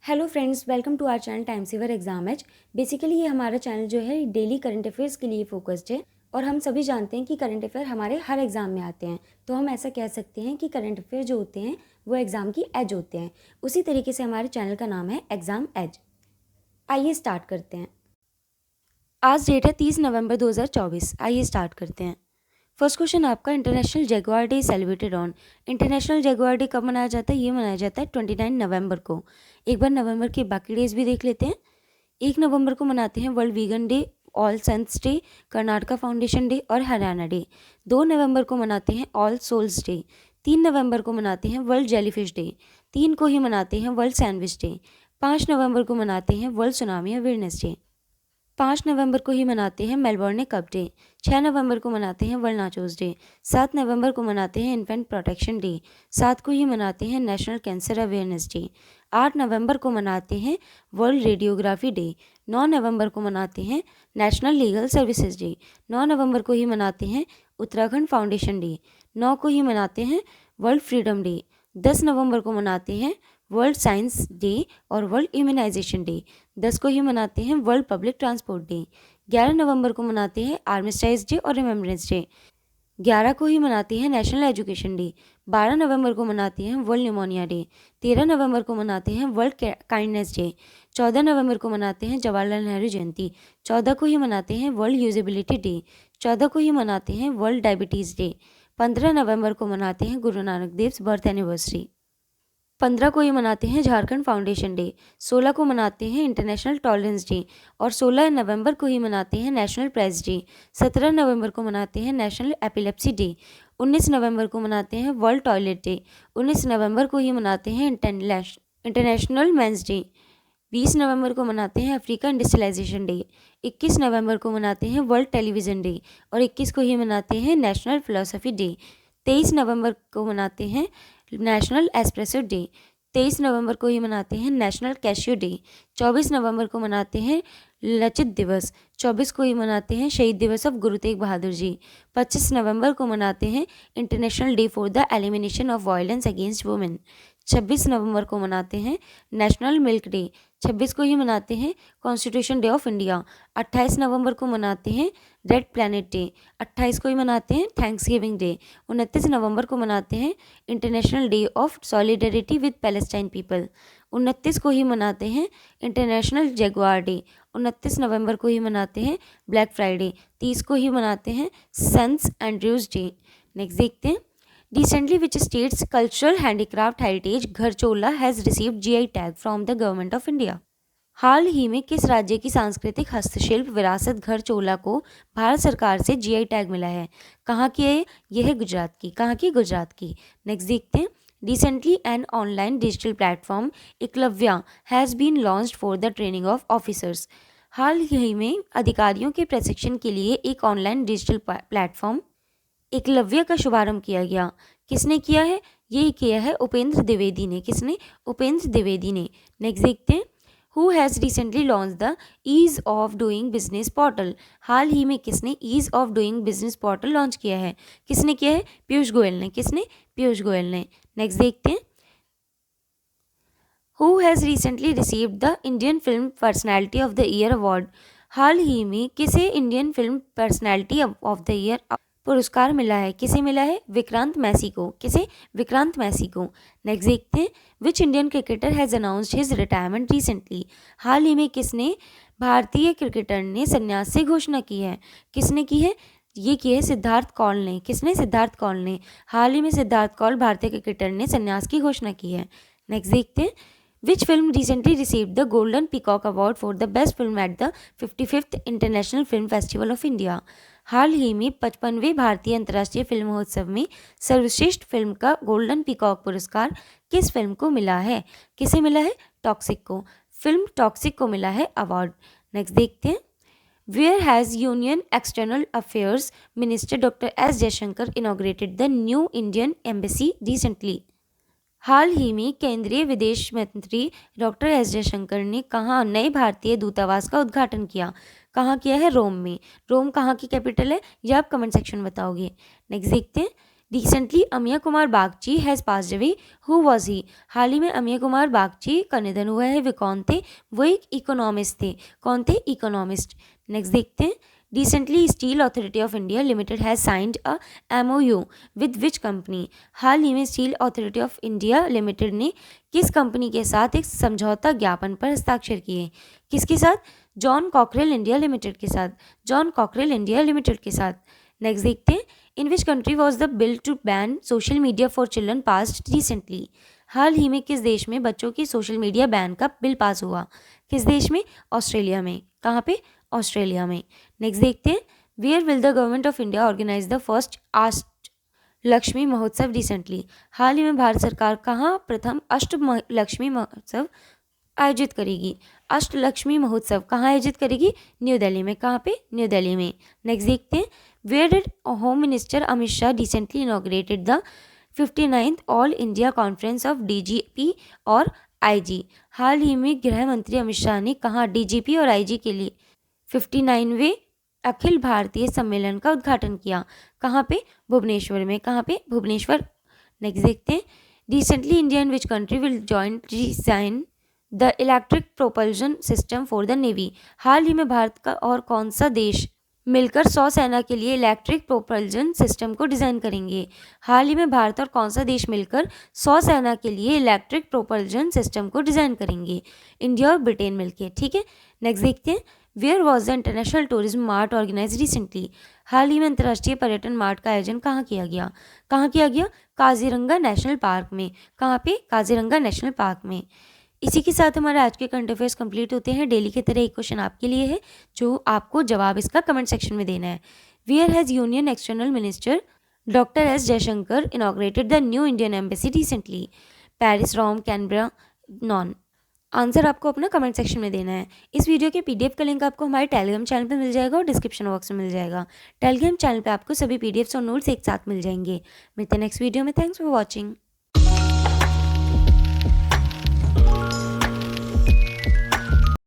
Hello friends, welcome to our channel Time Saver Exam Edge. Basically ये हमारा channel जो है डेली करंट अफेयर्स के लिए फोकस्ड है और हम सभी जानते हैं कि करंट अफेयर हमारे हर एग्ज़ाम में आते हैं। तो हम ऐसा कह सकते हैं कि करंट अफेयर जो होते हैं वो एग्ज़ाम की एज होते हैं। उसी तरीके से हमारे चैनल का नाम है एग्ज़ाम एज। आइए स्टार्ट करते हैं। आज डेट है 30 नवंबर 2024। आइए स्टार्ट करते हैं। फर्स्ट क्वेश्चन आपका, international Jaguar day celebrated on. International Jaguar day कब मनाया जाता है? ये मनाया जाता है 29 नवंबर को। एक बार नवंबर के बाकी डेज भी देख लेते हैं। 1 नवंबर को मनाते हैं World Vegan Day, All Saints Day, Karnataka Foundation Day और हरियाणा डे। 2 नवंबर को मनाते हैं ऑल सोल्स डे। 3 नवंबर को मनाते हैं वर्ल्ड जेलीफिश डे। 3 को ही मनाते हैं वर्ल्ड सैंडविच डे। 5 नवंबर को मनाते हैं वर्ल्ड सुनामी अवेयरनेस डे। 5 नवंबर को ही मनाते हैं मेलबर्न कप डे। 6 नवंबर को मनाते हैं वर्ल्ड नाचोस डे। 7 नवंबर को मनाते हैं इन्फेंट प्रोटेक्शन डे। 7 को ही मनाते हैं नेशनल कैंसर अवेयरनेस डे। 8 नवंबर को मनाते हैं वर्ल्ड रेडियोग्राफी डे। 9 नवंबर को मनाते हैं नेशनल लीगल सर्विसेज डे। 9 नवंबर को ही मनाते हैं उत्तराखंड फाउंडेशन डे। 9 को ही मनाते हैं वर्ल्ड फ्रीडम डे। 10 नवंबर को मनाते हैं वर्ल्ड साइंस डे और वर्ल्ड इम्यूनाइजेशन डे। 10 को ही मनाते हैं वर्ल्ड पब्लिक ट्रांसपोर्ट डे। 11 नवंबर को मनाते हैं आर्मिस्टाइज डे और रिमेम्बरेंस डे। 11 को ही मनाते हैं नेशनल एजुकेशन डे। 12 नवंबर को मनाते हैं वर्ल्ड न्यूमोनिया डे। 13 नवंबर को मनाते हैं वर्ल्ड काइंडनेस डे। 14 नवंबर को मनाते हैं जवाहरलाल नेहरू जयंती। 14 को ही मनाते हैं वर्ल्ड यूजेबिलिटी डे। 14 को ही मनाते हैं वर्ल्ड डायबिटीज़ डे। 15 नवंबर को मनाते हैं गुरु नानक देव बर्थ एनिवर्सरी। 15 को ही मनाते हैं झारखंड फाउंडेशन डे। 16 को मनाते हैं इंटरनेशनल टॉलरेंस डे और 16 नवंबर को ही मनाते हैं नेशनल प्रेस डे। 17 नवंबर को मनाते हैं नेशनल एपिलेप्सी डे। 19 नवंबर को मनाते हैं वर्ल्ड टॉयलेट डे। 19 नवंबर को ही मनाते हैं इंटरनेशनल मेंस डे। 20 नवंबर को मनाते हैं अफ्रीका इंडस्ट्रियलाइजेशन डे। 21 नवंबर को मनाते हैं वर्ल्ड टेलीविज़न डे और 21 को ही मनाते हैं नेशनल फिलोसफी डे। 23 नवंबर को मनाते हैं नेशनल एस्प्रेसो डे। 23 नवंबर को ही मनाते हैं नेशनल कैशियो डे। 24 नवंबर को मनाते हैं लचित दिवस। 24 को ही मनाते हैं शहीद दिवस ऑफ गुरु तेग बहादुर जी। 25 नवंबर को मनाते हैं international day for the elimination of violence against women. 26 नवंबर को मनाते हैं नेशनल मिल्क डे। 26 को ही मनाते हैं कॉन्स्टिट्यूशन डे ऑफ इंडिया। 28 नवंबर को मनाते हैं रेड प्लैनेट डे। 28 को ही मनाते हैं थैंक्स गिविंग डे। 29 नवंबर को मनाते हैं international day of solidarity with Palestine people. 29 को ही मनाते हैं इंटरनेशनल जगुआर डे। 29 नवंबर को ही मनाते हैं ब्लैक फ्राइडे। 30 को ही मनाते हैं सेंट एंड्रयूज डे। नेक्स्ट देखते हैं, Recently, which state's cultural handicraft heritage Gharchola has received GI tag from the government of India? हाल ही में किस राज्य की सांस्कृतिक हस्तशिल्प विरासत घरचोला को भारत सरकार से GI टैग मिला है? कहाँ की है? यह है गुजरात की। कहाँ की? गुजरात की। नेक्स्ट देखते हैं, Recently, an online digital platform Eklavya has been launched for the training of officers. हाल ही में अधिकारियों के प्रशिक्षण के लिए एक ऑनलाइन डिजिटल प्लेटफॉर्म एकलव्य का शुभारंभ किया गया। किसने किया है? ये किया है उपेंद्र द्विवेदी ने। किसने? उपेंद्र द्विवेदी ने। नेक्स्ट देखते हैं, who has recently launch the ease of doing business portal. हाल ही में किसने ease of doing business portal launch किया है? किसने किया है? पीयूष गोयल ने। किसने? पीयूष गोयल ने। नेक्स्ट देखते हैं, who has recently received the Indian film personality of the year award. हाल ही में किसे Indian film personality of the year पुरस्कार मिला है? किसे मिला है? विक्रांत मैसी को। किसे? विक्रांत मैसी को। नेक्स्ट देखते हैं, which Indian cricketer has announced his retirement recently. हाल ही में किसने भारतीय क्रिकेटर ने संन्यास से घोषणा की है? किसने की है? ये की है सिद्धार्थ कौल ने। किसने? सिद्धार्थ कौल ने। हाल ही में सिद्धार्थ कौल भारतीय क्रिकेटर ने संन्यास की घोषणा की है। नेक्स्ट देखते हैं, Which film recently received the Golden Peacock Award for the Best Film at the 55th International Film Festival of India? हाल ही में 55वें भारतीय अंतर्राष्ट्रीय फिल्म महोत्सव में सर्वश्रेष्ठ फिल्म का गोल्डन पीकॉक पुरस्कार किस फिल्म को मिला है? किसे मिला है? टॉक्सिक को। फिल्म टॉक्सिक को मिला है अवार्ड। नेक्स्ट देखते हैं, Where has Union External Affairs Minister Dr. S. Jaishankar inaugurated the new Indian Embassy recently? हाल ही में केंद्रीय विदेश मंत्री डॉक्टर एस जयशंकर ने कहाँ नए भारतीय दूतावास का उद्घाटन किया? कहाँ किया है? रोम में। रोम कहाँ की कैपिटल है? ये आप कमेंट सेक्शन में बताओगे। नेक्स्ट देखते हैं, recently Amiya Kumar Bagchi has passed away, who was he? हाल ही में अमिया कुमार बागची का निधन हुआ है, वे कौन थे? वो एक इकोनॉमिस्ट थे। कौन थे? इकोनॉमिस्ट। नेक्स्ट देखते हैं। Recently steel authority of India limited has signed a MOU with which company? हाल ही में steel authority of India limited ने किस कंपनी के साथ एक समझौता ज्ञापन पर हस्ताक्षर किए? किसके साथ? जॉन कॉकरेल इंडिया लिमिटेड के साथ। जॉन कॉकरेल इंडिया लिमिटेड के साथ। नेक्स्ट देखते हैं। In which country was the bill to ban social media for children passed recently? हाल ही में किस देश में बच्चों की सोशल मीडिया बैन का बिल पास हुआ? किस देश में? ऑस्ट्रेलिया में। कहाँ पे? ऑस्ट्रेलिया में। नेक्स्ट देखते हैं। Where will the government of India organise the first Ashta Lakshmi महोत्सव रिसेंटली? हाल ही में भारत सरकार कहाँ प्रथम लक्ष्मी महोत्सव आयोजित करेगी? अष्टलक्ष्मी महोत्सव कहाँ आयोजित करेगी? न्यू दिल्ली में। कहाँ पे? न्यू दिल्ली में। नेक्स्ट देखते हैं। Where did home minister Amit Shah recently inaugurated the 59th all India conference of DGP और IG? हाल ही में गृह मंत्री अमित शाह ने कहाँ DGP और IG के लिए 59वें अखिल भारतीय सम्मेलन का उद्घाटन किया? कहाँ पे? भुवनेश्वर में। कहाँ पे? भुवनेश्वर। नेक्स्ट देखते हैं। Recently India and which country will jointly design the electric propulsion system for the navy? हाल ही में भारत का और कौन सा देश मिलकर 100 सेना के लिए इलेक्ट्रिक प्रोपल्शन सिस्टम को डिज़ाइन करेंगे? हाल ही में भारत और कौन सा देश मिलकर 100 सेना के लिए इलेक्ट्रिक प्रोपल्शन सिस्टम को डिज़ाइन करेंगे? इंडिया और ब्रिटेन मिलके। ठीक है। नेक्स्ट देखते हैं। Where was the international tourism mart organise recently? हाल ही में अंतर्राष्ट्रीय पर्यटन मार्ट का आयोजन कहाँ किया गया? कहाँ किया गया? काजीरंगा नेशनल पार्क में। कहाँ पे? काजीरंगा नेशनल पार्क में। इसी के साथ हमारे आज के करंट अफेयर्स कंप्लीट होते हैं। डेली की तरह एक क्वेश्चन आपके लिए है जो आपको जवाब इसका कमेंट सेक्शन में देना है। Where has union external minister doctor S Jaishankar inaugurated the new Indian embassy recently? Paris, Rome, Canberra, none. Answer आपको अपना कमेंट सेक्शन में देना है। इस वीडियो के PDF का लिंक आपको हमारे टेलीग्राम चैनल पर मिल जाएगा और डिस्क्रिप्शन बॉक्स में मिल जाएगा। टेलीग्राम चैनल पर आपको सभी PDFs और नोट्स एक साथ मिल जाएंगे। मिलते हैं नेक्स्ट वीडियो में। Thanks for watching.